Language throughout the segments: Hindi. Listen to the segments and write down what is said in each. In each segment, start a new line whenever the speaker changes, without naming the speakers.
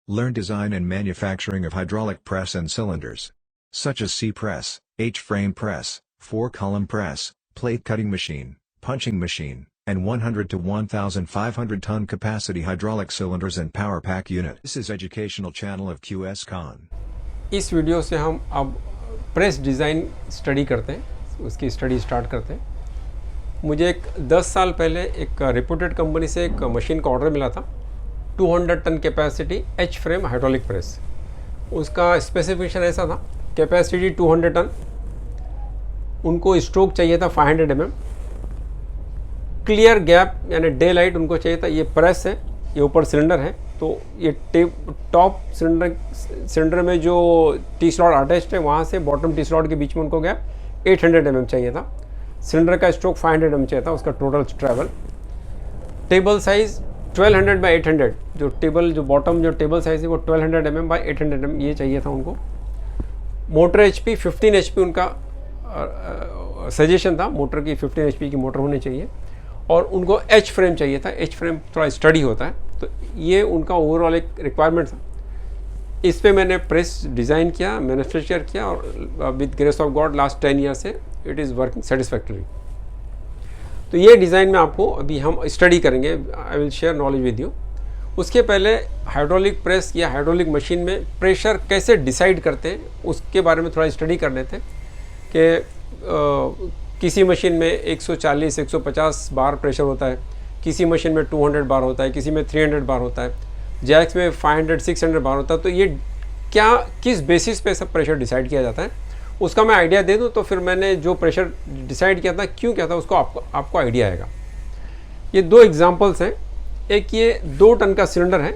Learn design and manufacturing of hydraulic press and cylinders, such as C-press, H-frame press, 4-column press, plate cutting machine, punching machine, and 100 to 1,500 ton capacity hydraulic cylinders and power pack unit. This is educational channel of QS Khan.
इस वीडियो से हम अब प्रेस डिज़ाइन स्टडी करते हैं, उसकी स्टडी स्टार्ट करते हैं। मुझे 10 साल पहले एक रेप्यूटेड कंपनी से एक मशीन का ऑर्डर मिला था, 200 ton capacity H frame hydraulic press. उसका स्पेसिफिकेशन ऐसा था, कैपेसिटी 200 टन, उनको स्ट्रोक चाहिए था 500 mm, क्लियर गैप यानी डे लाइट उनको चाहिए था। ये प्रेस है, ये ऊपर सिलेंडर है, तो ये टॉप सिलेंडर में जो टी स्लॉट अटैच्ड है वहाँ से बॉटम टी स्लॉट के बीच में उनको गैप 800 mm चाहिए था। सिलेंडर का स्ट्रोक 500 mm चाहिए था, उसका total travel. Table size 1200 by 800, जो बॉटम जो टेबल साइज़ है वो 1200 mm बाई 800 mm ये चाहिए था उनको। मोटर HP 15 HP उनका सजेशन था, मोटर की 15 HP की मोटर होनी चाहिए, और उनको एच फ्रेम चाहिए था। एच फ्रेम थोड़ा स्टडी होता है, तो ये उनका ओवरऑल एक रिक्वायरमेंट था। इस पे मैंने प्रेस डिज़ाइन किया, मैन्युफैक्चर किया, और with grace of God last 10 year से इट इज़ वर्किंग सेटिस्फैक्टरी। तो ये डिज़ाइन में आपको अभी हम स्टडी करेंगे, I will share knowledge with you. उसके पहले हाइड्रोलिक प्रेस या हाइड्रोलिक मशीन में प्रेशर कैसे डिसाइड करते हैं उसके बारे में थोड़ा स्टडी कर लेते हैं कि किसी मशीन में 140-150 बार प्रेशर होता है, किसी मशीन में 200 बार होता है, किसी में 300 बार होता है, जैक्स में 500-600 बार होता है। तो ये क्या किस बेसिस पे सब प्रेशर डिसाइड किया जाता है उसका मैं आइडिया दे दूं, तो फिर मैंने जो प्रेशर डिसाइड किया था, क्यों किया था, उसको आपको आइडिया आएगा। ये दो एग्जांपल्स हैं। एक ये 2 टन का सिलेंडर है,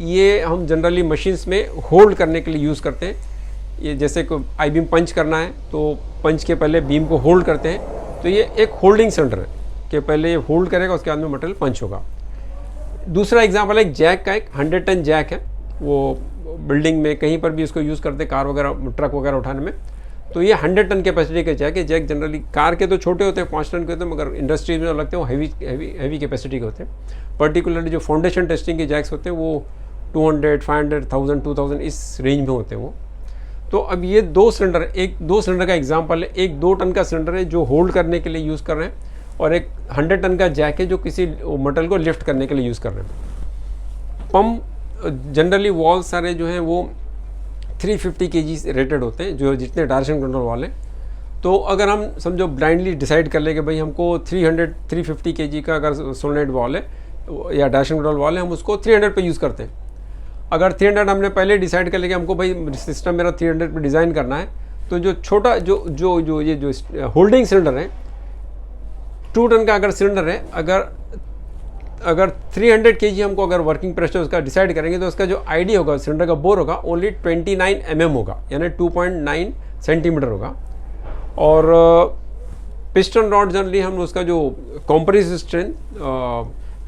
ये हम जनरली मशीन्स में होल्ड करने के लिए यूज़ करते हैं। ये जैसे को आई बीम पंच करना है तो पंच के पहले बीम को होल्ड करते हैं, तो ये एक होल्डिंग सिलेंडर है कि पहले ये होल्ड करेगा, उसके बाद में मटेरियल पंच होगा। दूसरा एग्जांपल है जैक का, एक 100 टन जैक है, वो बिल्डिंग में कहीं पर भी इसको यूज़ करते हैं, कार वगैरह ट्रक वगैरह उठाने में। तो ये 100 टन कैपेसिटी का जैक है। जैक जनरली कार के तो छोटे होते हैं, 5 टन के होते हैं, मगर इंडस्ट्रीज में लगते हैं वो हैवी कैपेसिटी के होते हैं। पर्टिकुलरली जो फाउंडेशन टेस्टिंग के जैक्स होते हैं वो 200, 500, 1000, 2000 इस रेंज में होते हैं वो। तो अब ये 2 सिलेंडर का एग्जांपल है। एक 2 टन का सिलेंडर है जो होल्ड करने के लिए यूज़ कर रहे हैं, और एक 100 टन का जैक है जो किसी मटेरियल को लिफ्ट करने के लिए यूज़ कर रहे हैं। पंप जनरली वॉल सारे जो हैं वो 350 kg रेटेड होते हैं, जो जितने डायरेक्शन कंट्रोल वाले। तो अगर हम समझो ब्लाइंडली डिसाइड कर ले कि भाई हमको 350 kg का अगर सोलेनोइड वॉल है या डायरेक्शन कंट्रोल वॉल है, हम उसको 300 पे यूज़ करते हैं। अगर 300 हमने पहले डिसाइड कर लिया कि हमको भाई सिस्टम मेरा 300 पे डिज़ाइन करना है, तो जो छोटा जो होल्डिंग सिलेंडर है, 2 टन का अगर सिलेंडर है, अगर 300 kg हमको अगर वर्किंग प्रेशर उसका डिसाइड करेंगे, तो उसका जो आईडी होगा, सिलेंडर का बोर होगा, ओनली 29 mm होगा, यानी 2.9 सेंटीमीटर होगा। और पिस्टन रॉड जनरली हम उसका जो कॉम्प्रेसिव स्ट्रेंथ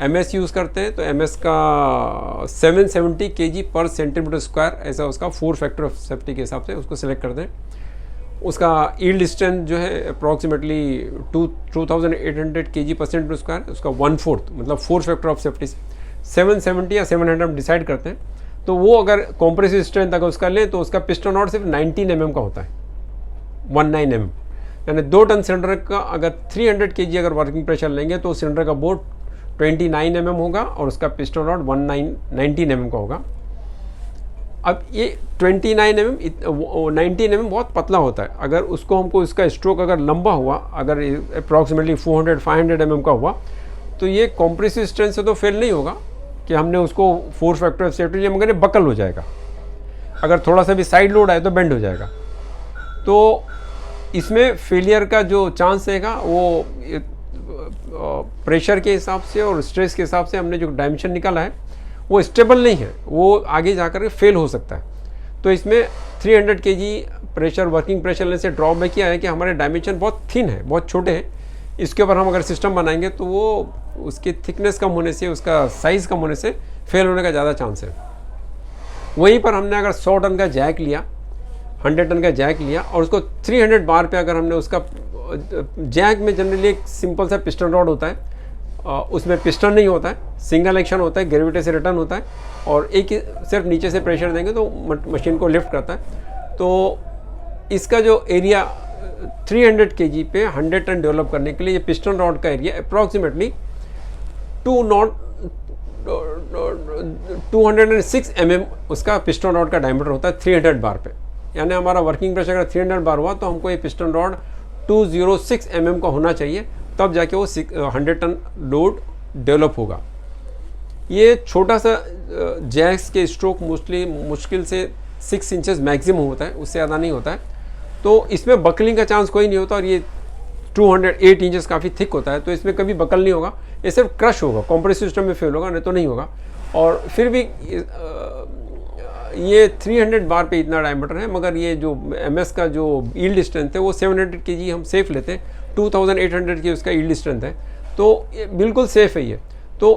MS यूज़ करते हैं, तो MS का 770 kg पर सेंटीमीटर स्क्वायर, ऐसा उसका 4 फैक्टर ऑफ सेफ्टी के हिसाब से उसको सिलेक्ट करते हैं। उसका यील्ड स्ट्रेंथ जो है अप्रॉक्सीमेटली 2800 kg पर सेंटीमीटर स्क्वायर, उसका 1/4 मतलब 4 फैक्टर ऑफ सेफ्टी 770 या 700 हम डिसाइड करते हैं। तो वो अगर कॉम्प्रेसिव स्ट्रेंथ अगर उसका लें तो उसका पिस्टन रॉड सिर्फ 19 mm का होता है, 19 mm। यानी 2 टन सिलेंडर का अगर 300 kg अगर वर्किंग प्रेशर लेंगे तो सिलेंडर का बोर्ड 29 mm होगा और उसका पिस्टन रॉड 19 mm का होगा। अब ये 29 mm 19 mm बहुत पतला होता है। अगर उसको हमको इसका स्ट्रोक अगर लंबा हुआ, अगर अप्रॉक्सीमेटली 400-500 mm का हुआ, तो ये कॉम्प्रेसिव स्ट्रेंथ से तो फेल नहीं होगा कि हमने उसको 4 फैक्टर ऑफ सेफ्टी लिया, मगर ये बकल हो जाएगा। अगर थोड़ा सा भी साइड लोड आए तो बेंड हो जाएगा। तो इसमें फेलियर का जो चांस रहेगा वो प्रेशर के हिसाब से और स्ट्रेस के हिसाब से हमने जो डायमेंशन निकाला है वो स्टेबल नहीं है, वो आगे जाकर फेल हो सकता है। तो इसमें 300 kg प्रेशर वर्किंग प्रेशर लेने से ड्रॉबैक किया है कि हमारे डायमेंशन बहुत थिन है, बहुत छोटे हैं। इसके ऊपर हम अगर सिस्टम बनाएंगे तो वो उसकी थिकनेस कम होने से, उसका साइज़ कम होने से फेल होने का ज़्यादा चांस है। वहीं पर हमने अगर 100 टन का जैक लिया, 100 टन का जैक लिया, और उसको 300 बार पे अगर हमने उसका जैक में जनरली एक सिंपल सा पिस्टन रॉड होता है, उसमें पिस्टन नहीं होता है, सिंगल एक्शन होता है, ग्रेविटी से रिटर्न होता है और एक ही सिर्फ नीचे से प्रेशर देंगे तो मशीन को लिफ्ट करता है। तो इसका जो एरिया 300 kg पे 100 टन डेवलप करने के लिए ये पिस्टन रॉड का एरिया अप्रॉक्सीमेटली 206 mm उसका पिस्टन रॉड का डायमीटर होता है 300 बार पे। यानी हमारा वर्किंग प्रेशर अगर 300 बार हुआ तो हमको ये पिस्टन रॉड 206 mm का होना चाहिए, तब जाके वो 100 टन लोड डेवलप होगा। ये छोटा सा जैक्स के स्ट्रोक मोस्टली मुश्किल से 6 इंचेस मैक्सिमम होता है, उससे ज़्यादा नहीं होता है। तो इसमें बकलिंग का चांस कोई नहीं होता और ये 208 इंचेस काफ़ी थिक होता है, तो इसमें कभी बकल नहीं होगा, ये सिर्फ क्रश होगा, कंप्रेसिव सिस्टम में फेल होगा, नहीं तो नहीं होगा। और फिर भी ये 300 बार पे इतना डायमीटर है, मगर ये जो MS का जो यील्ड स्ट्रेंथ है वो 700 kg हम सेफ लेते हैं, 2800 की उसका यील्ड स्ट्रेंथ है, तो ये बिल्कुल सेफ है ये। तो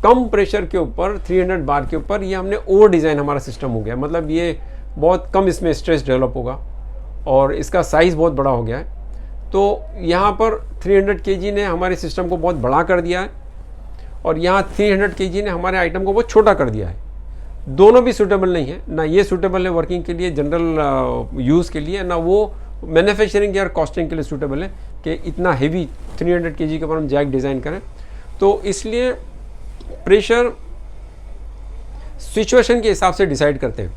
कम प्रेशर के ऊपर 300 बार के ऊपर ये हमने ओवर डिज़ाइन हमारा सिस्टम हो गया, मतलब ये बहुत कम इसमें स्ट्रेस डेवलप होगा और इसका साइज़ बहुत बड़ा हो गया है। तो यहाँ पर 300 kg ने हमारे सिस्टम को बहुत बड़ा कर दिया है और यहाँ 300 kg ने हमारे आइटम को बहुत छोटा कर दिया है। दोनों भी सूटेबल नहीं है, ना ये सूटेबल है वर्किंग के लिए, जनरल यूज़ के लिए, ना वो मैन्युफैक्चरिंग या कॉस्टिंग के लिए सूटेबल है कि इतना हेवी 300 kg के ऊपर हम जैक डिज़ाइन करें। तो इसलिए प्रेशर सिचुएशन के हिसाब से डिसाइड करते हैं,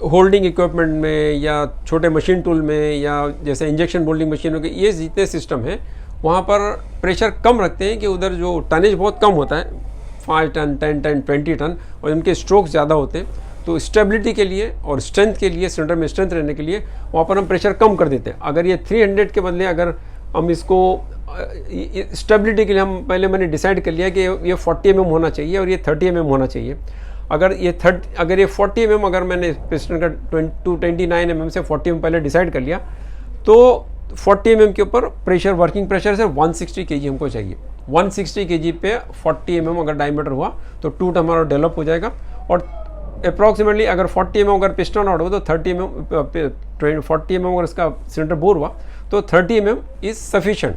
होल्डिंग इक्विपमेंट में या छोटे मशीन टूल में या जैसे इंजेक्शन मोल्डिंग मशीनों के ये जितने सिस्टम है वहाँ पर प्रेशर कम रखते हैं कि उधर जो टनेज बहुत कम होता है, 5 टन 10 टन 20 टन, और इनके स्ट्रोक्स ज़्यादा होते हैं। तो स्टेबिलिटी के लिए और स्ट्रेंथ के लिए, सिलेंडर में स्ट्रेंथ रहने के लिए वहाँ पर हम प्रेशर कम कर देते हैं। अगर ये 300 के बदले अगर हम इसको स्टेबिलिटी के लिए हम पहले मैंने डिसाइड कर लिया कि ये 40 mm होना चाहिए और ये 30 mm होना चाहिए। अगर ये 40 mm अगर मैंने पिस्टन का 229 mm से 40 mm पहले डिसाइड कर लिया तो 40 mm के ऊपर प्रेशर, वर्किंग प्रेशर से 160 kg हमको चाहिए। 160 kg पे 40 mm अगर डायमीटर हुआ तो टूट हमारा डेवलप हो जाएगा। और अप्रॉक्सीमेटली अगर 40 mm अगर पिस्टन आउट हो तो 40 mm अगर इसका सिलेंडर बोर हुआ तो 30 mm इज़ सफिशेंट।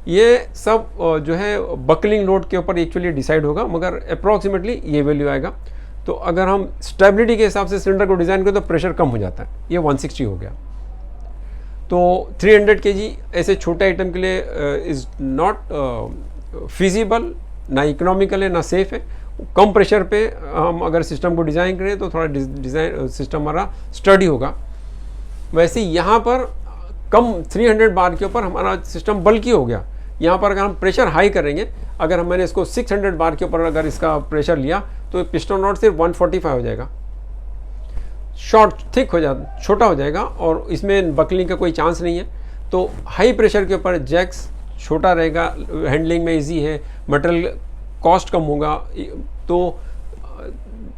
ये सब जो है बकलिंग लोड के ऊपर एक्चुअली डिसाइड होगा, मगर अप्रॉक्सीमेटली ये वैल्यू आएगा। तो अगर हम स्टेबिलिटी के हिसाब से सिलेंडर को डिज़ाइन करें तो प्रेशर कम हो जाता है, ये 160 हो गया। तो 300 kg ऐसे छोटे आइटम के लिए इज़ नॉट फिजिबल, ना इकोनॉमिकल है ना सेफ है। कम प्रेशर पे हम अगर सिस्टम को डिज़ाइन करें तो थोड़ा डिज़ाइन सिस्टम हमारा स्टडी होगा। वैसे यहाँ पर कम 300 बार के ऊपर हमारा सिस्टम बल्कि हो गया। यहाँ पर अगर हम प्रेशर हाई करेंगे, अगर मैंने इसको 600 बार के ऊपर अगर इसका प्रेशर लिया तो पिस्टन रॉड सिर्फ 145 हो जाएगा, शॉर्ट थिक हो जाता, छोटा हो जाएगा और इसमें बकलिंग का कोई चांस नहीं है। तो हाई प्रेशर के ऊपर जैक्स छोटा रहेगा, हैंडलिंग में इजी है, मटेरियल कॉस्ट कम होगा। तो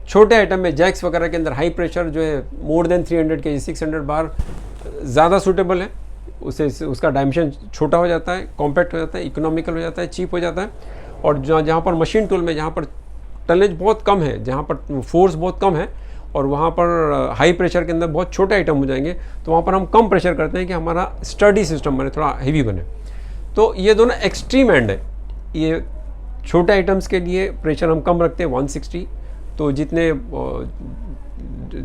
छोटे आइटम में जैक्स वगैरह के अंदर हाई प्रेशर जो है मोर देन 300 kg 600 बार ज़्यादा सूटेबल है, उससे उसका डायमेंशन छोटा हो जाता है, कॉम्पैक्ट हो जाता है, इकोनॉमिकल हो जाता है, चीप हो जाता है। और जहाँ पर मशीन टूल में जहाँ पर टनेज बहुत कम है, जहाँ पर फोर्स बहुत कम है और वहाँ पर हाई प्रेशर के अंदर बहुत छोटे आइटम हो जाएंगे, तो वहाँ पर हम कम प्रेशर करते हैं कि हमारा स्टडी सिस्टम बने, थोड़ा हेवी बने। तो ये दोनों एक्सट्रीम एंड है। ये छोटे आइटम्स के लिए प्रेशर हम कम रखते हैं 160, तो जितने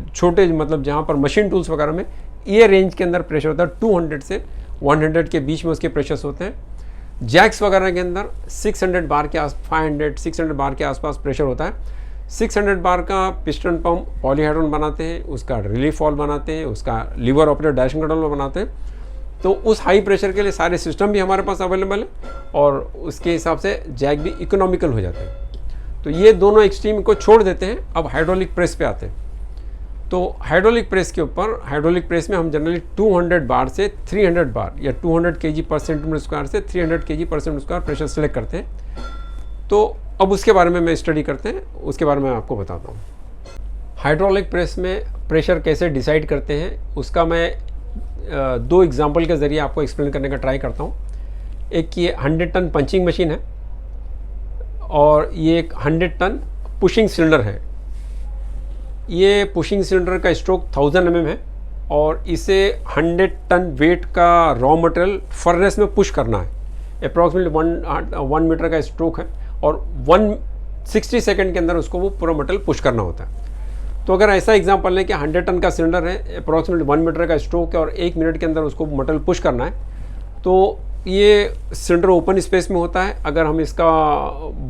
छोटे मतलब जहाँ पर मशीन टूल्स वगैरह में ये रेंज के अंदर प्रेशर होता है 200 से 100 के बीच में उसके प्रेशर्स होते हैं। जैक्स वगैरह के अंदर 600 बार के 600 बार के आसपास प्रेशर होता है। 600 बार का पिस्टन पंप पॉलीहाइड्रोन बनाते हैं, उसका रिलीफ वॉल्व बनाते हैं, उसका लीवर ऑपरेटेड डायरेक्शन कंट्रोल बनाते हैं। तो उस हाई प्रेशर के लिए सारे सिस्टम भी हमारे पास अवेलेबल है और उसके हिसाब से जैक भी इकोनॉमिकल हो जाते हैं। तो ये दोनों एक्सट्रीम को छोड़ देते हैं। अब हाइड्रोलिक प्रेस पे आते हैं। तो हाइड्रोलिक प्रेस के ऊपर, हाइड्रोलिक प्रेस में हम जनरली 200 बार से 300 बार या 200 kg पर सेंटीमीटर स्क्वायर से 300 kg पर सेंटीमीटर स्क्वायर प्रेशर सेलेक्ट करते हैं। तो अब उसके बारे में मैं स्टडी करते हैं, उसके बारे में आपको बताता हूँ। हाइड्रोलिक प्रेस में प्रेशर कैसे डिसाइड करते हैं उसका मैं 2 एग्जाम्पल के ज़रिए आपको एक्सप्लेन करने का ट्राई करता हूँ। एक ये 100 टन पंचिंग मशीन है और ये एक 100 टन पुशिंग सिलेंडर है। ये पुशिंग सिलेंडर का स्ट्रोक 1000 mm है और इसे 100 टन वेट का रॉ मटेरियल फर्नेस में पुश करना है। अप्रॉक्सीमेटली 1 मीटर का स्ट्रोक है और 160 सेकंड के अंदर उसको वो पूरा मेटल पुश करना होता है। तो अगर ऐसा एग्जांपल लें कि 100 टन का सिलेंडर है, अप्रॉक्सीमेटली 1 मीटर का स्ट्रोक है और 1 मिनट के अंदर उसको मेटल पुश करना है, तो ये सिलेंडर ओपन स्पेस में होता है। अगर हम इसका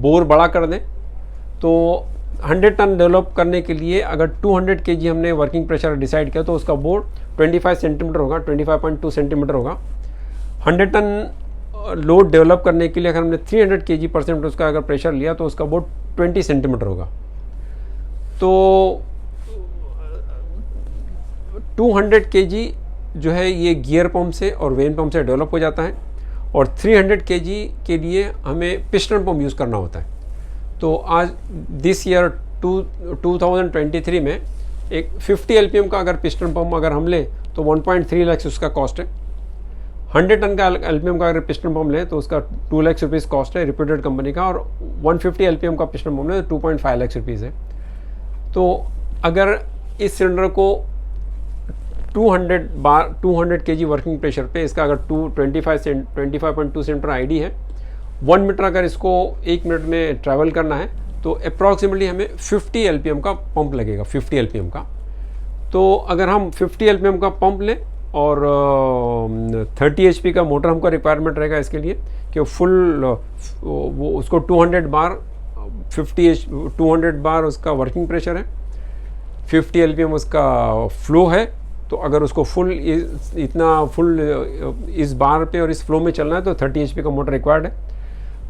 बोर बड़ा कर दें तो 100 टन डेवलप करने के लिए अगर 200 kg हमने वर्किंग प्रेशर डिसाइड किया तो उसका बोर 25 सेंटीमीटर होगा, 25.2 सेंटीमीटर होगा। 100 टन लोड डेवलप करने के लिए अगर हमने 300 kg पर सेंट उसका अगर प्रेशर लिया तो उसका बोर 20 सेंटीमीटर होगा। तो 200 kg जो है ये गियर पंप से और वेन पंप से डेवलप हो जाता है और 300 kg के लिए हमें पिस्टन पंप यूज़ करना होता है। तो आज दिस ईयर 2023 में एक 50 LPM का अगर पिस्टन पंप अगर हम लें तो 1.3 लाख उसका कॉस्ट है। 100 टन का LPM का अगर पिस्टन पंप लें तो उसका 2 लाख रुपीज़ कॉस्ट है रिप्यूटेड कंपनी का, और 150 LPM का पिस्टन पंप लें तो 2.5 लाख रुपीज़ है। तो अगर इस सिलेंडर को 200 kg वर्किंग प्रेशर पे इसका अगर 25.2 सेंटीमीटर आईडी है, 1 मीटर अगर इसको 1 मिनट में ट्रैवल करना है तो अप्रॉक्सीमेटली हमें 50 LPM का पंप लगेगा, 50 LPM का। तो अगर हम 50 LPM का पंप लें और 30 HP का मोटर हमको रिक्वायरमेंट रहेगा इसके लिए कि फुल वो उसको 200 बार उसका वर्किंग प्रेशर है, 50 LPM उसका फ्लो है। तो अगर उसको फुल इस बार पे और इस फ्लो में चलना है तो 30 HP का मोटर रिक्वायर्ड है।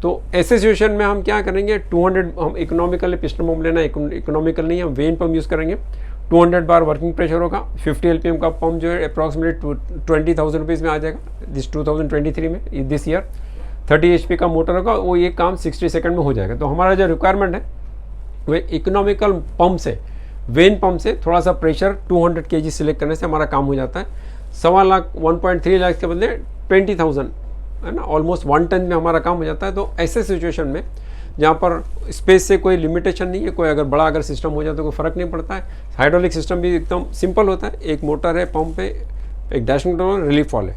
तो ऐसे सिचुएशन में हम क्या करेंगे, 200 हम इकोनॉमिकल पिस्टन पंप लेना, इकोनॉमिकल नहीं, हम वेन पंप यूज़ करेंगे। 200 बार वर्किंग प्रेशर होगा, 50 LPM का पंप जो है अप्रॉक्सीमेटली 20,000 रुपीज़ में आ जाएगा दिस 2023 में, दिस ईयर। 30 HP का मोटर होगा, वो ये काम 60 सेकंड में हो जाएगा। तो हमारा जो रिक्वायरमेंट है वो इकोनॉमिकल पंप से, वेन पंप से थोड़ा सा प्रेशर 200 kg सिलेक्ट करने से हमारा काम हो जाता है। 1.25 लाख 1.3 लाख के बदले 20,000 है ना, ऑलमोस्ट 1 टन में हमारा काम हो जाता है। तो ऐसे सिचुएशन में जहाँ पर स्पेस से कोई लिमिटेशन नहीं है, कोई अगर बड़ा अगर सिस्टम हो जाए तो कोई फ़र्क नहीं पड़ता है। हाइड्रोलिक सिस्टम भी एकदम सिंपल होता है, एक मोटर है, पंप पे एक डैशिंग कंट्रोल, रिलीफ वॉल है,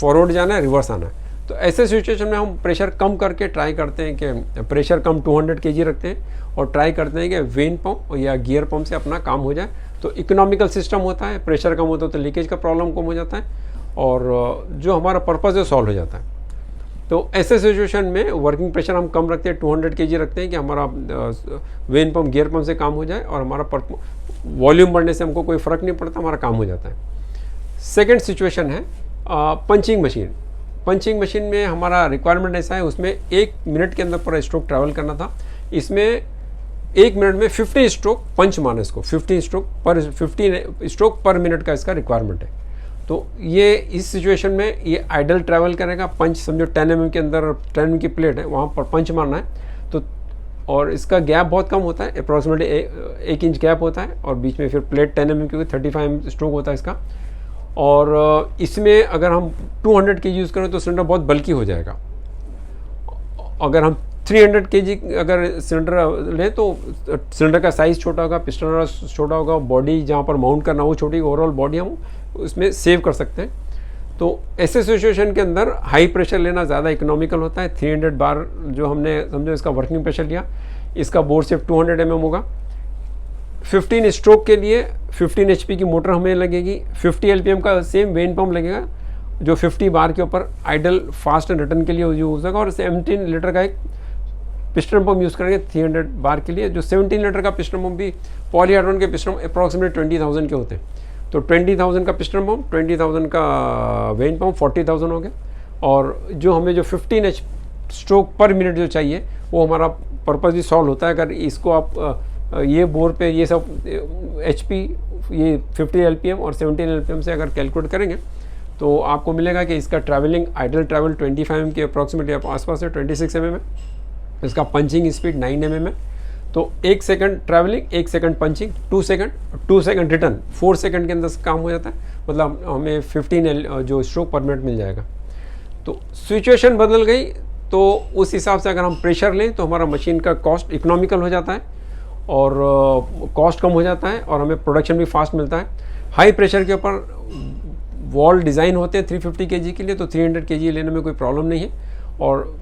फॉरवर्ड जाना है, रिवर्स आना है। तो ऐसे सिचुएशन में हम प्रेशर कम करके ट्राई करते हैं कि प्रेशर कम 200 kg रखते हैं और ट्राई करते हैं कि वेन पंप या गियर पंप से अपना काम हो जाए। तो इकोनॉमिकल सिस्टम होता है, प्रेशर कम होता है तो लीकेज का प्रॉब्लम कम हो जाता है और जो हमारा पर्पज़ है सॉल्व हो जाता है। तो ऐसे सिचुएशन में वर्किंग प्रेशर हम कम रखते हैं, 200 kg रखते हैं कि हमारा वेन पंप गियर पंप से काम हो जाए और हमारा वॉल्यूम बढ़ने से हमको कोई फ़र्क नहीं पड़ता, हमारा काम हो जाता है। सेकेंड सिचुएशन है पंचिंग मशीन। पंचिंग मशीन में हमारा रिक्वायरमेंट ऐसा है, उसमें 1 मिनट के अंदर पूरा स्ट्रोक ट्रैवल करना था। इसमें 1 मिनट में 50 स्ट्रोक पंच मारना, इसको 15 स्ट्रोक पर मिनट का इसका रिक्वायरमेंट है। तो ये इस सिचुएशन में ये आइडल ट्रैवल करेगा। पंच समझो 10 mm के अंदर 10 mm की प्लेट है, वहाँ पर पंच मारना है। तो और इसका गैप बहुत कम होता है, अप्रॉक्सीमेटली 1 इंच गैप होता है और बीच में फिर प्लेट 10 mm की 35 स्ट्रोक होता है इसका। और इसमें अगर हम 200 kg यूज़ करें तो सिलेंडर बहुत बल्कि हो जाएगा। अगर हम 300 kg अगर सिलेंडर लें तो सिलेंडर का साइज़ छोटा होगा, पिस्टन छोटा होगा, बॉडी जहाँ पर माउंट करना वो छोटी, ओवरऑल बॉडी हम उसमें सेव कर सकते हैं। तो ऐसे सिचुएशन के अंदर हाई प्रेशर लेना ज़्यादा इकोनॉमिकल होता है। 300 बार जो हमने समझो इसका वर्किंग प्रेशर लिया, इसका बोर सिर्फ 200 mm होगा। 15 स्ट्रोक के लिए 15 HP की मोटर हमें लगेगी, 50 LPM का सेम वेन पंप लगेगा जो 50 बार के ऊपर आइडल फास्ट एंड रिटर्न के लिए यूज़ होगा, और 17 लीटर का एक पिस्टन पंप यूज़ करेंगे 300 बार के लिए। जो 17 लीटर का पिस्टन पंप भी पॉलीहाइड्रोन के पिस्टन अप्रॉक्सीमेट 20,000 के होते हैं। तो 20,000 का पिस्टन पंप, 20,000 का वेन पंप, 40,000 हो गया। और जो हमें जो 15 स्ट्रोक पर मिनट जो चाहिए वो हमारा पर्पज़ भी सॉल्व होता है। अगर इसको आप ये बोर पे ये सब HP, ये 50 LPM और 17 LPM से अगर कैलकुलेट करेंगे तो आपको मिलेगा कि इसका ट्रैवलिंग आइडल ट्रैवल 25 mm के अप्रॉक्सीमेटली आसपास है, 26 mm है। इसका पंचिंग स्पीड 9 mm है। तो 1 second travelling, 1 second punching, 2 second return, 4 second के अंदर काम हो जाता है। मतलब हमें 15 जो स्ट्रोक पर मिनट मिल जाएगा। तो सिचुएशन बदल गई तो उस हिसाब से अगर हम प्रेशर लें तो हमारा मशीन का कॉस्ट इकोनॉमिकल हो जाता है और कॉस्ट कम हो जाता है और हमें प्रोडक्शन भी फास्ट मिलता है। हाई प्रेशर के ऊपर वॉल डिज़ाइन होते हैं 350 kg के लिए, तो 300 kg लेने में कोई प्रॉब्लम नहीं है। और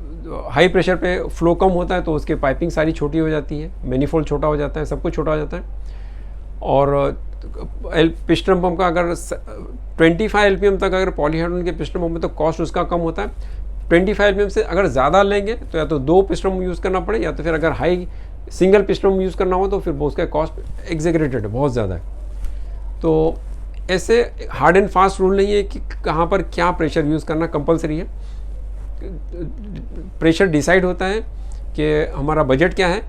हाई प्रेशर पे फ्लो कम होता है तो उसके पाइपिंग सारी छोटी हो जाती है, मैनीफोल्ड छोटा हो जाता है, सब कुछ छोटा हो जाता है। और पिस्टन पंप का अगर 25 LPM तक अगर पॉलीहाइड्रोजन के पिस्टन पंप में तो कॉस्ट उसका कम होता है। 25 LPM से अगर ज़्यादा लेंगे तो या तो 2 पिस्टन पंप यूज़ करना पड़े, या तो फिर अगर high single piston pump use करना हो तो फिर वो उसका कॉस्ट एग्जेगरेटेड है, बहुत ज़्यादा है। तो ऐसे हार्ड एंड फास्ट रूल नहीं है कि कहाँ पर क्या प्रेशर यूज़ करना कंपलसरी है। प्रेशर डिसाइड होता है कि हमारा बजट क्या है,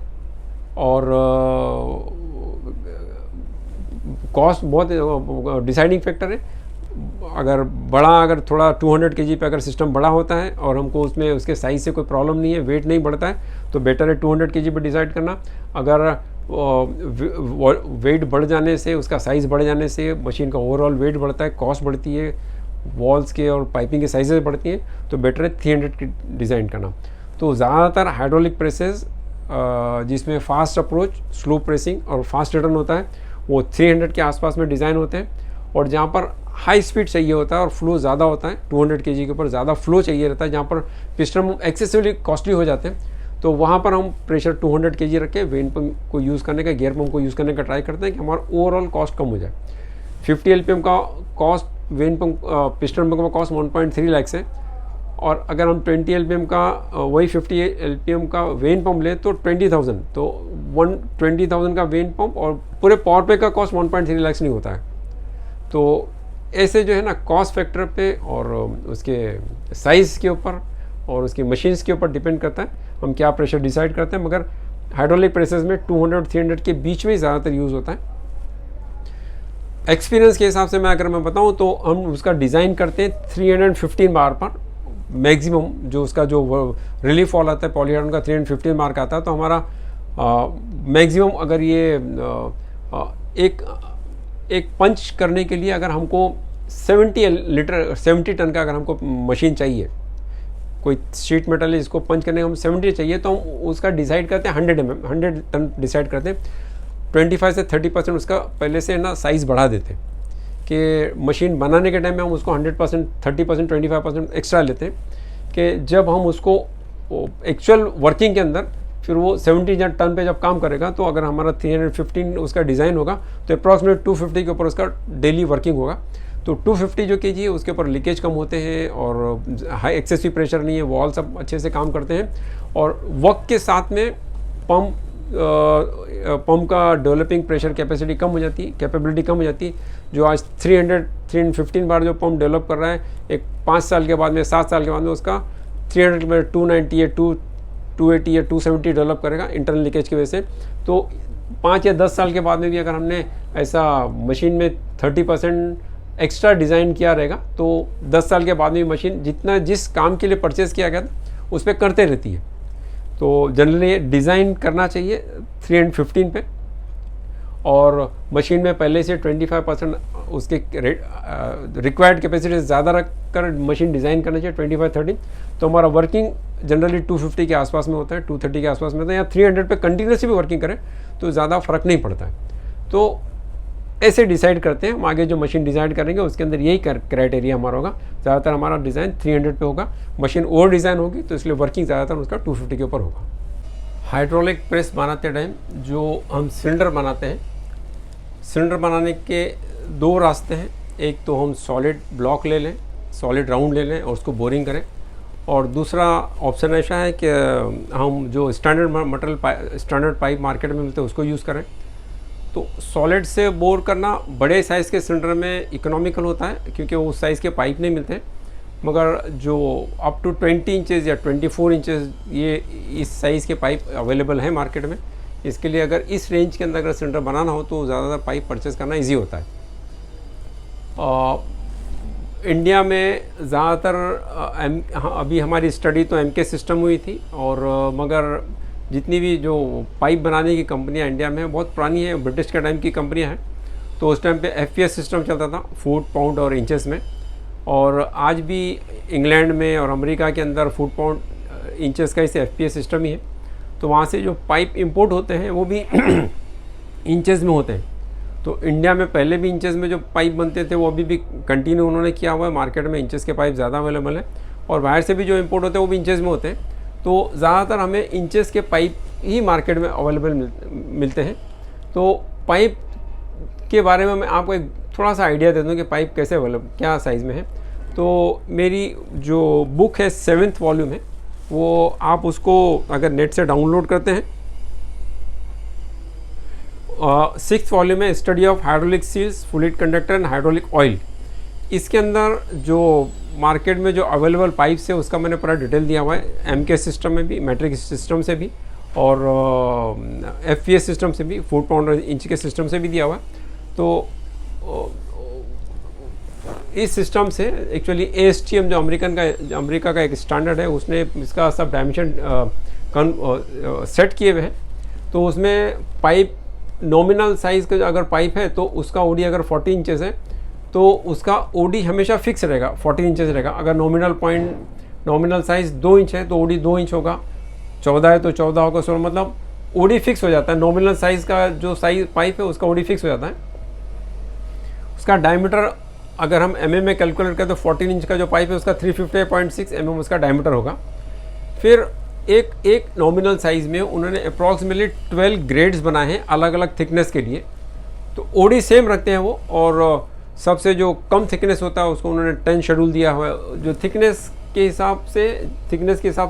और कॉस्ट बहुत डिसाइडिंग फैक्टर है। अगर थोड़ा 200 kg पे अगर सिस्टम बड़ा होता है और हमको उसमें उसके साइज़ से कोई प्रॉब्लम नहीं है, वेट नहीं बढ़ता है, तो बेटर है 200 kg पे डिसाइड करना। अगर वेट बढ़ जाने से, उसका साइज़ बढ़ जाने से मशीन का ओवरऑल वेट बढ़ता है, कॉस्ट बढ़ती है, वॉल्स के और पाइपिंग के साइजेस बढ़ती हैं, तो बेटर है 300 की डिज़ाइन करना। तो ज़्यादातर हाइड्रोलिक प्रेसेस जिसमें फास्ट अप्रोच, स्लो प्रेसिंग और फास्ट रिटर्न होता है, वो 300 के आसपास में डिज़ाइन होते हैं। और जहाँ पर हाई स्पीड चाहिए होता है और फ्लो ज़्यादा होता है, 200 kg के ऊपर ज़्यादा फ्लो चाहिए रहता है, जहाँ पर पिस्टन एक्सेसिवली कॉस्टली हो जाते हैं, तो वहाँ पर हम प्रेशर 200 kg रख के वेन पंप को यूज़ करने का, गियर पंप को यूज़ करने का ट्राई करते हैं कि हमारा ओवरऑल कॉस्ट कम हो जाए। 50 LPM का cost when pump, piston pump का कॉस्ट 1.3 लाख है, और अगर हम 20 LPM का वही 50 LPM का वेन पंप लें तो 20,000, तो 20,000 का वेन पंप और पूरे पावर पे का कॉस्ट 1.3 लाख नहीं होता है। तो ऐसे जो है ना, कॉस्ट फैक्टर पे और उसके साइज़ के ऊपर और उसकी मशीन्स के ऊपर डिपेंड करता है हम क्या प्रेशर डिसाइड करते हैं। मगर हाइड्रोलिक प्रेसेस में 200 और 300 के बीच में ही ज़्यादातर यूज़ होता है। एक्सपीरियंस के हिसाब से अगर मैं बताऊं तो हम उसका डिज़ाइन करते हैं 315 बार पर मैक्सिमम, जो उसका जो रिलीफ फॉल आता है पॉलीहाइड्रोजन का 315 बार का आता है। तो हमारा मैक्सिमम अगर ये एक पंच करने के लिए अगर हमको 70 टन का अगर हमको मशीन चाहिए, कोई शीट मेटल है जिसको पंच करने का हम 70 चाहिए, तो हम उसका डिसाइड करते हैं 100 टन डिसाइड करते हैं। 25 से 30% उसका पहले से ना साइज़ बढ़ा देते हैं कि मशीन बनाने के टाइम में हम उसको 100%, 30%, 25% एक्स्ट्रा लेते हैं कि जब हम उसको एक्चुअल वर्किंग के अंदर फिर वो 70 टन पे जब काम करेगा, तो अगर हमारा 315 उसका डिज़ाइन होगा तो अप्रॉक्सीमेट 250 के ऊपर उसका डेली वर्किंग होगा। तो 250 जो केजी है उसके ऊपर लीकेज कम होते हैं और हाई एक्सेसिव प्रेशर नहीं है, वॉल सब अच्छे से काम करते हैं। और वक्त के साथ में पंप का डेवलपिंग प्रेशर कैपेसिटी कम हो जाती है, कैपेबिलिटी कम हो जाती है। जो आज 315 बार जो पंप डेवलप कर रहा है, एक 5 साल के बाद में, 7 साल के बाद में उसका 300 में 290 या 280 या 270 डेवलप करेगा इंटरनल लीकेज की वजह से। तो 5 या 10 साल के बाद में भी अगर हमने ऐसा मशीन में 30% एक्स्ट्रा डिज़ाइन किया रहेगा, तो 10 साल के बाद में मशीन जितना जिस काम के लिए परचेज़ किया गया था उस पर करते रहती है। तो जनरली डिज़ाइन करना चाहिए 315 पे, और मशीन में पहले से 25% उसके रिक्वायर्ड कैपेसिटी ज़्यादा रख कर मशीन डिज़ाइन करना चाहिए, 25-30। तो हमारा वर्किंग जनरली 250 के आसपास में होता है, 230 के आसपास में होता है, या 300 पे कंटिन्यूसली भी वर्किंग करें तो ज़्यादा फ़र्क नहीं पड़ता है। तो ऐसे डिसाइड करते हैं हम आगे जो मशीन डिज़ाइन करेंगे उसके अंदर यही क्राइटेरिया हमारा होगा। ज़्यादातर हमारा डिज़ाइन 300 पे होगा। मशीन ओवर डिज़ाइन होगी तो इसलिए वर्किंग ज़्यादातर उसका 250 के ऊपर होगा। हाइड्रोलिक प्रेस बनाते टाइम जो हम सिलेंडर बनाते हैं, सिलेंडर बनाने के 2 रास्ते हैं। एक तो हम सॉलिड ब्लॉक ले लें, सॉलिड राउंड ले लें और उसको बोरिंग करें, और दूसरा ऑप्शन ऐसा है कि हम जो स्टैंडर्ड पाइप मार्केट में मिलते हैं उसको यूज़ करें। तो सॉलिड से बोर करना बड़े साइज़ के सिलेंडर में इकोनॉमिकल होता है क्योंकि वो उस साइज़ के पाइप नहीं मिलते, मगर जो अप टू 20 इंचेस या 24 इंचेस ये इस साइज़ के पाइप अवेलेबल हैं मार्केट में। इसके लिए अगर इस रेंज के अंदर अगर सिलेंडर बनाना हो तो ज़्यादातर पाइप परचेज़ करना इजी होता है। इंडिया में ज़्यादातर अभी हमारी स्टडी तो MK सिस्टम हुई थी, और मगर जितनी भी जो पाइप बनाने की कंपनियां इंडिया में बहुत पुरानी है, ब्रिटिश के टाइम की कंपनियां हैं। तो उस टाइम पे FPS सिस्टम चलता था, फुट, पाउंड और इंचेस में, और आज भी इंग्लैंड में और अमेरिका के अंदर फुट, पाउंड, इंचेस का इसे FPS सिस्टम ही है। तो वहाँ से जो पाइप इंपोर्ट होते हैं वो भी इंचेस में होते हैं। तो इंडिया में पहले भी इंचेस में जो पाइप बनते थे वो अभी भी कंटिन्यू उन्होंने किया हुआ है। मार्केट में इंचेस के पाइप ज़्यादा अवेलेबल है, और बाहर से भी जो इंपोर्ट होते हैं वो भी इंचेस में होते हैं। तो ज़्यादातर हमें इंचेस के पाइप ही मार्केट में अवेलेबल मिलते हैं। तो पाइप के बारे में मैं आपको एक थोड़ा सा आइडिया दे दूँ कि पाइप कैसे अवेलेबल, क्या साइज़ में है। तो मेरी जो बुक है 7th वॉल्यूम है, वो आप उसको अगर नेट से डाउनलोड करते हैं, 6th वॉल्यूम है study of hydraulic seals, fluid conductor and hydraulic oil. इसके अंदर जो मार्केट में जो अवेलेबल पाइप्स है उसका मैंने पूरा डिटेल दिया हुआ है, MK सिस्टम में भी, मैट्रिक सिस्टम से भी और FPS सिस्टम से भी, फुट पाउंड इंच के सिस्टम से भी दिया हुआ है। तो इस सिस्टम से एक्चुअली ASTM जो अमेरिका का एक स्टैंडर्ड है, उसने इसका सब डायमेंशन सेट किए हुए हैं। तो उसमें पाइप नॉमिनल साइज़ का अगर पाइप है तो उसका OD अगर 40 इंचेस है तो उसका OD हमेशा फिक्स रहेगा, 40 इंचेस रहेगा। अगर नॉमिनल साइज़ 2 इंच है तो OD 2 इंच होगा, 14 है तो 14 होगा, 16, मतलब OD फिक्स हो जाता है। नॉमिनल साइज़ का जो साइज पाइप है उसका OD फिक्स हो जाता है। उसका डायमीटर अगर हम mm में कैलकुलेट करें तो 14 इंच का जो पाइप है उसका 358.6 mm उसका डायमीटर होगा। फिर एक नॉमिनल साइज़ में उन्होंने अप्रॉक्सीमेटली 12 ग्रेड्स बनाए हैं अलग अलग थिकनेस के लिए। तो OD सेम रखते हैं वो, और सबसे जो कम थिकनेस होता है उसको उन्होंने 10 शेड्यूल दिया हुआ है। जो थिकनेस के हिसाब से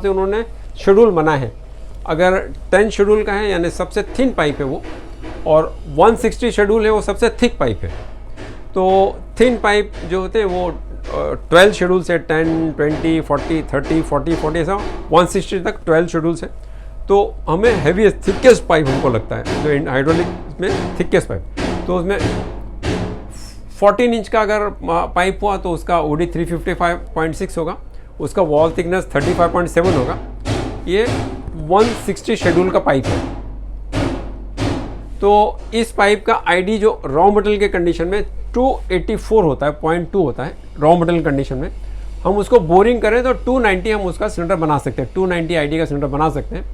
उन्होंने शेड्यूल बनाए हैं। अगर 10 शेड्यूल का है यानी सबसे थिन पाइप है वो, और 160 शेड्यूल है वो सबसे थिक पाइप है। तो थिन पाइप जो होते हैं वो 12 शेड्यूल से 10, 20, 40, 30, 40, 40 ऐसा 160 तक 12 शेड्यूल्स है। तो हमें हैवी थिकेस्ट पाइप हमको लगता है जो हाइड्रोलिक में थिकेस्ट पाइप। तो उसमें 14 इंच का अगर पाइप हुआ तो उसका OD 355.6 होगा, उसका वॉल थिकनेस 35.7 होगा। ये 160 शेड्यूल का पाइप है। तो इस पाइप का ID जो रॉ मटेरियल के कंडीशन में 284 होता है, 0.2 होता है रॉ मटेरियल कंडीशन में। हम उसको बोरिंग करें तो 290 हम उसका सिलेंडर बना सकते हैं, 290 ID का सिलेंडर बना सकते हैं।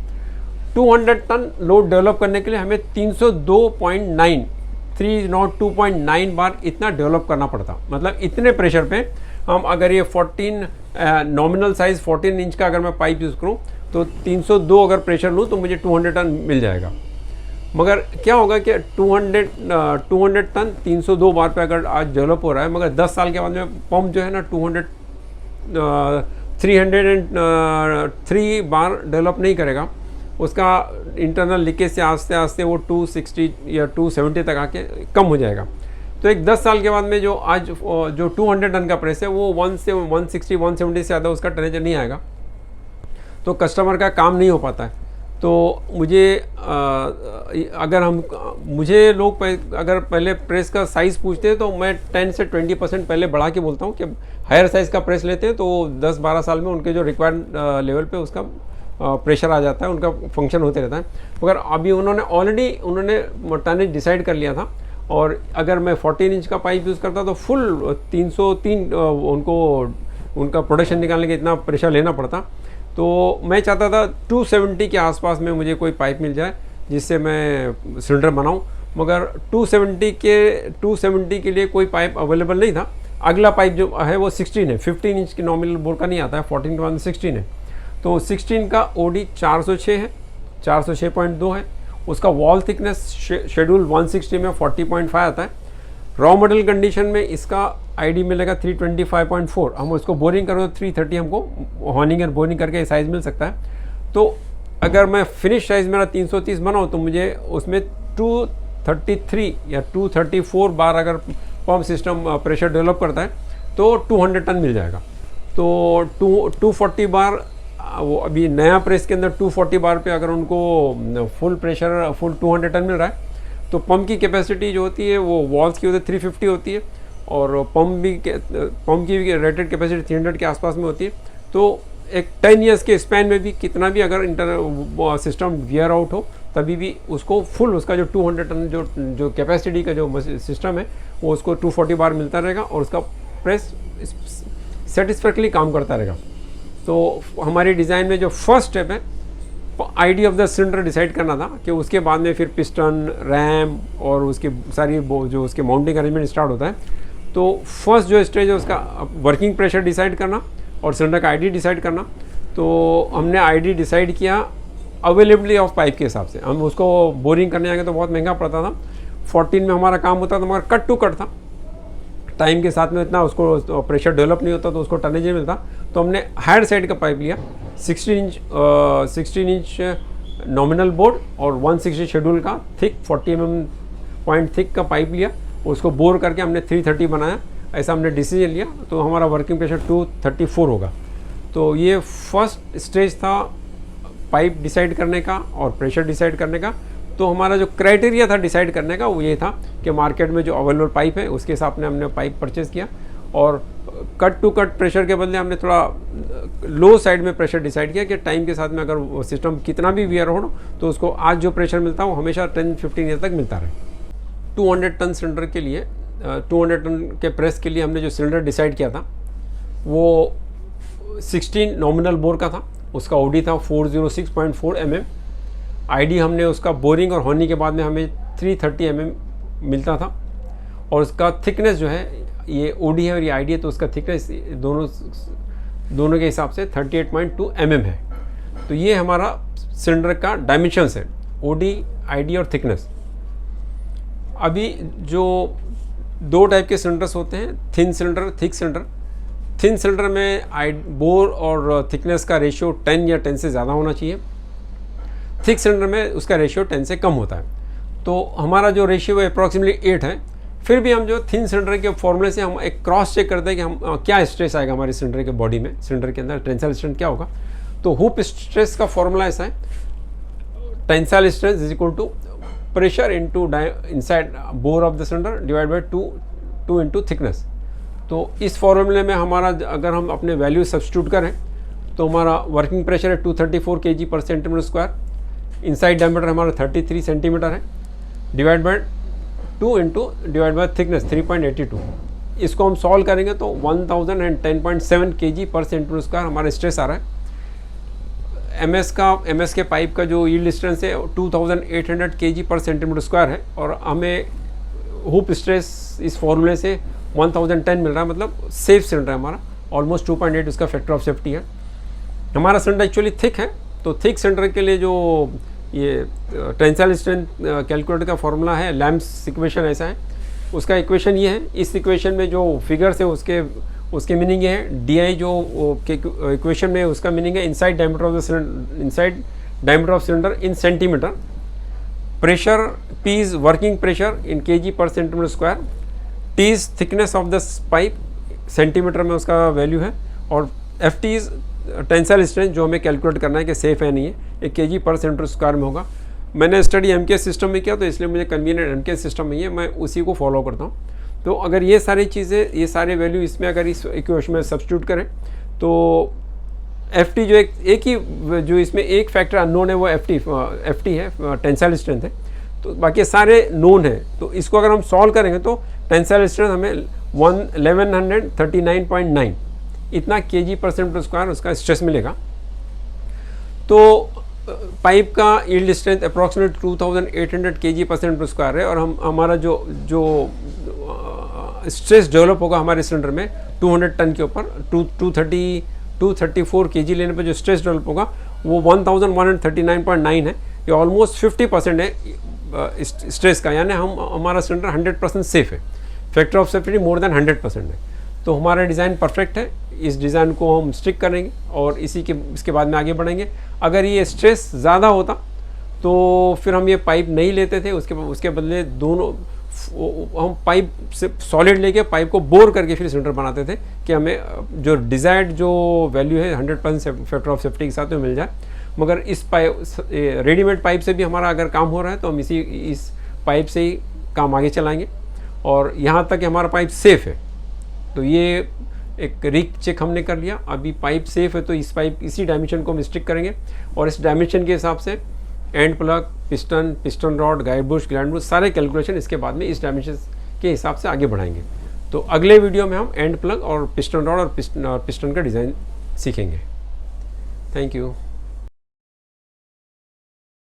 200 टन लोड डेवलप करने के लिए हमें 302.9 बार इतना डेवलप करना पड़ता। मतलब इतने प्रेशर पे हम अगर ये 14 नॉमिनल साइज़ 14 इंच का अगर मैं पाइप यूज़ करूँ तो 302 अगर प्रेशर लूँ तो मुझे 200 टन मिल जाएगा। मगर क्या होगा कि 200 टन 302 बार पे अगर आज डेवलप हो रहा है, मगर 10 साल के बाद में पंप जो है ना 303 बार डेवलप नहीं करेगा। उसका इंटरनल लीकेज से आस्ते आस्ते वो 260 या 270 तक आके कम हो जाएगा। तो एक 10 साल के बाद में जो आज जो 200 टन का प्रेस है वो 1 से 160 170 से ज़्यादा उसका टनेज नहीं आएगा, तो कस्टमर का काम नहीं हो पाता है। तो मुझे लोग अगर पहले प्रेस का साइज़ पूछते हैं तो मैं 10 से 20% पहले बढ़ा के बोलता हूँ कि हायर साइज़ का प्रेस लेते हैं तो 10-12 साल में उनके जो रिक्वायर्ड लेवल पे उसका प्रेशर आ जाता है, उनका फंक्शन होते रहता है। मगर अभी उन्होंने टनेज डिसाइड कर लिया था, और अगर मैं 14 इंच का पाइप यूज़ करता तो फुल 303 उनका प्रोडक्शन निकालने के इतना प्रेशर लेना पड़ता। तो मैं चाहता था 270 के आसपास में मुझे कोई पाइप मिल जाए जिससे मैं सिलेंडर बनाऊं, मगर 270 के लिए कोई पाइप अवेलेबल नहीं था। अगला पाइप जो है वो 16 है, 15 इंच की नॉमिनल बोर का नहीं आता है, 14 के बाद 16 है। तो 16 का OD 406 है, 406.2 है। उसका वॉल थिकनेस शेड्यूल 160 में 40.5 आता है। रॉ मटेरियल कंडीशन में इसका ID मिलेगा 325.4। हम उसको बोरिंग करें तो 330 हमको हॉर्निंग और बोरिंग करके साइज़ मिल सकता है। तो अगर मैं फिनिश साइज़ मेरा 330 बनाऊँ तो मुझे उसमें 233 या 234 बार अगर पंप सिस्टम प्रेशर डेवलप करता है तो 200 टन मिल जाएगा। तो 240 बार वो अभी नया प्रेस के अंदर 240 बार पे अगर उनको फुल 200 टन मिल रहा है तो पंप की कैपेसिटी जो होती है वो वॉल्स की होती है 350 होती है, और पंप की रेटेड कैपेसिटी 300 के आसपास में होती है। तो एक 10 ईयर्स के स्पैन में भी कितना भी अगर सिस्टम वियर आउट हो तभी भी उसको फुल उसका जो 200 टन जो कैपेसिटी का जो सिस्टम है वो उसको 240 बार मिलता रहेगा, और उसका प्रेस सेटिस्फैक्टली काम करता रहेगा। तो हमारी डिज़ाइन में जो फर्स्ट स्टेप है ID of the cylinder decide करना था कि उसके बाद में फिर पिस्टन, रैम और उसकी सारी जो उसके माउंटिंग अरेंजमेंट स्टार्ट होता है। तो फर्स्ट जो स्टेज है उसका वर्किंग प्रेशर डिसाइड करना, और सिलेंडर का आईडी डिसाइड करना। तो हमने आईडी डिसाइड किया अवेलेबिलिटी ऑफ पाइप के हिसाब से। हम उसको बोरिंग करने आएंगे तो बहुत महंगा पड़ता था। 14 में हमारा काम होता था मगर कट टू कट था, टाइम के साथ में इतना उसको प्रेशर डेवलप नहीं होता तो उसको टनेज नहीं मिलता। तो हमने हायर साइड का पाइप लिया, 16 इंच नॉमिनल बोर्ड और 160 शेड्यूल का थिक 40 mm पॉइंट थिक का पाइप लिया, उसको बोर करके हमने 330 बनाया। ऐसा हमने डिसीजन लिया तो हमारा वर्किंग प्रेशर 234 होगा। तो ये फर्स्ट स्टेज था पाइप डिसाइड करने का और प्रेशर डिसाइड करने का। तो हमारा जो क्राइटेरिया था डिसाइड करने का वो ये था कि मार्केट में जो अवेलेबल पाइप है उसके हिसाब से हमने पाइप परचेज़ किया और कट टू कट प्रेशर के बदले हमने थोड़ा लो साइड में प्रेशर डिसाइड किया कि टाइम के साथ में अगर वो सिस्टम कितना भी वियर हो तो उसको आज जो प्रेशर मिलता है वो हमेशा 10-15 ईयर तक मिलता रहे। 200 टन सिलेंडर के लिए 200 टन के प्रेस के लिए हमने जो सिलेंडर डिसाइड किया था वो 16 नॉमिनल बोर का था। उसका ओडी था 406.4 mm। आईडी हमने उसका बोरिंग और होने के बाद में हमें 330 mm मिलता था और उसका थिकनेस जो है ये ओडी है और ये आईडी है तो उसका थिकनेस दोनों के हिसाब से 38.2 mm है। तो ये हमारा सिलेंडर का डायमेंशंस है, ओडी, आईडी और थिकनेस। अभी जो दो टाइप के सिलेंडर्स होते हैं, thin cylinder, thick cylinder. Thin cylinder में बोर और थिकनेस का रेशियो 10 या 10 से ज़्यादा होना चाहिए। थिक सिलेंडर में उसका रेशियो 10 से कम होता है। तो हमारा जो रेशियो है अप्रॉक्सीमेटली 8 है। फिर भी हम जो थिन सिलेंडर के फॉर्मूले से हम एक क्रॉस चेक करते हैं कि हम क्या स्ट्रेस आएगा हमारे सिलेंडर के बॉडी में, सिलेंडर के अंदर टेंसाइल स्ट्रेंथ क्या होगा। तो हुप स्ट्रेस का फॉर्मूला ऐसा है, tensile strength is equal to pressure into inside bore of the cylinder divide by 2 into thickness. तो इस फॉर्मूले में हमारा अगर हम अपने वैल्यू सब्स्टिट्यूट करें तो हमारा वर्किंग प्रेशर है 234 kg पर सेंटीमीटर स्क्वायर, इनसाइड डायमीटर हमारा 33 सेंटीमीटर है, divide by 2 into divide by thickness 3.82। इसको हम सॉल्व करेंगे तो 1010.7 kg पर सेंटीमीटर स्क्वायर हमारा स्ट्रेस आ रहा है। एमएस के पाइप का जो यील्ड स्ट्रेंथ है 2800 kg पर सेंटीमीटर स्क्वायर है और हमें हुप स्ट्रेस इस फॉर्मूले से 1010 मिल रहा है, मतलब सेफ सिलेंडर है हमारा, ऑलमोस्ट 2.8 उसका फैक्टर ऑफ सेफ्टी है। हमारा सिलेंडर एक्चुअली थिक है तो थिक सिलेंडर के लिए जो ये टेंसाइल स्ट्रेंथ कैलकुलेटर का फॉर्मूला है, लैम्स इक्वेशन ऐसा है, उसका इक्वेशन ये है। इस इक्वेशन में जो फिगर्स है उसके मीनिंग ये है, डी जो इक्वेशन में उसका मीनिंग है inside diameter of the cylinder, inside diameter of cylinder in centimetre, pressure P is working pressure in kg पर centimetre square, T is thickness of the pipe, centimetre में उसका वैल्यू है, और FT इज टेंसाइल स्ट्रेंथ जो हमें कैलकुलेट करना है कि सेफ है नहीं है, एक kg पर सेंटीमीटर स्क्वायर में होगा। मैंने स्टडी MKS सिस्टम में किया तो इसलिए मुझे कन्वीनियंट MKS सिस्टम में ही है, मैं उसी को फॉलो करता हूँ। तो अगर ये सारी चीज़ें, ये सारे वैल्यू इसमें अगर इस इक्वेशन में सब्स्टिट्यूट करें तो FT जो एक ही जो इसमें एक फैक्टर अननोन है वो FT है, टेंसाइल स्ट्रेंथ है, तो बाकी सारे नोन है। तो इसको अगर हम सॉल्व करेंगे तो टेंसाइल स्ट्रेंथ हमें 1139.9 इतना kg पर सेंटीमीटर स्क्वायर उसका स्ट्रेस मिलेगा। तो पाइप का यील्ड स्ट्रेंथ अप्रॉक्सीमेट 2800 kg पर सेंटीमीटर स्क्वायर है और हमारा जो स्ट्रेस डेवलप होगा हमारे सिलेंडर में 200 टन के ऊपर 234 kg लेने पर जो स्ट्रेस डेवलप होगा वो 1139.9 है। ये ऑलमोस्ट 50% है स्ट्रेस का, यानी हमारा सिलेंडर 100% सेफ है, factor of safety more than 100% है। तो हमारा डिज़ाइन परफेक्ट है, इस डिज़ाइन को हम स्टिक करेंगे और इसके बाद में आगे बढ़ेंगे। अगर ये स्ट्रेस ज़्यादा होता तो फिर हम ये पाइप नहीं लेते थे, उसके बदले दोनों हम पाइप से सॉलिड लेके पाइप को बोर करके फिर सिलेंडर बनाते थे कि हमें जो डिज़ायर्ड जो वैल्यू है 100% फैक्टर ऑफ सेफ्टी के साथ में मिल जाए। मगर इस रेडीमेड पाइप से भी हमारा अगर काम हो रहा है तो हम इस पाइप से ही काम आगे चलाएंगे और यहाँ तक कि हमारा पाइप सेफ़ है। तो ये एक रीक चेक हमने कर लिया, अभी पाइप सेफ़ है तो इसी डायमेंशन को हम स्टिक करेंगे और इस डायमेंशन के हिसाब से and plug, piston rod, guide Bush, gland Bush, सारे कैलकुलेशन इसके बाद में इस डायमेंशन के हिसाब से आगे बढ़ाएंगे। तो अगले वीडियो में हम एंड प्लग और पिस्टन रॉड और पिस्टन का डिज़ाइन सीखेंगे। Thank you.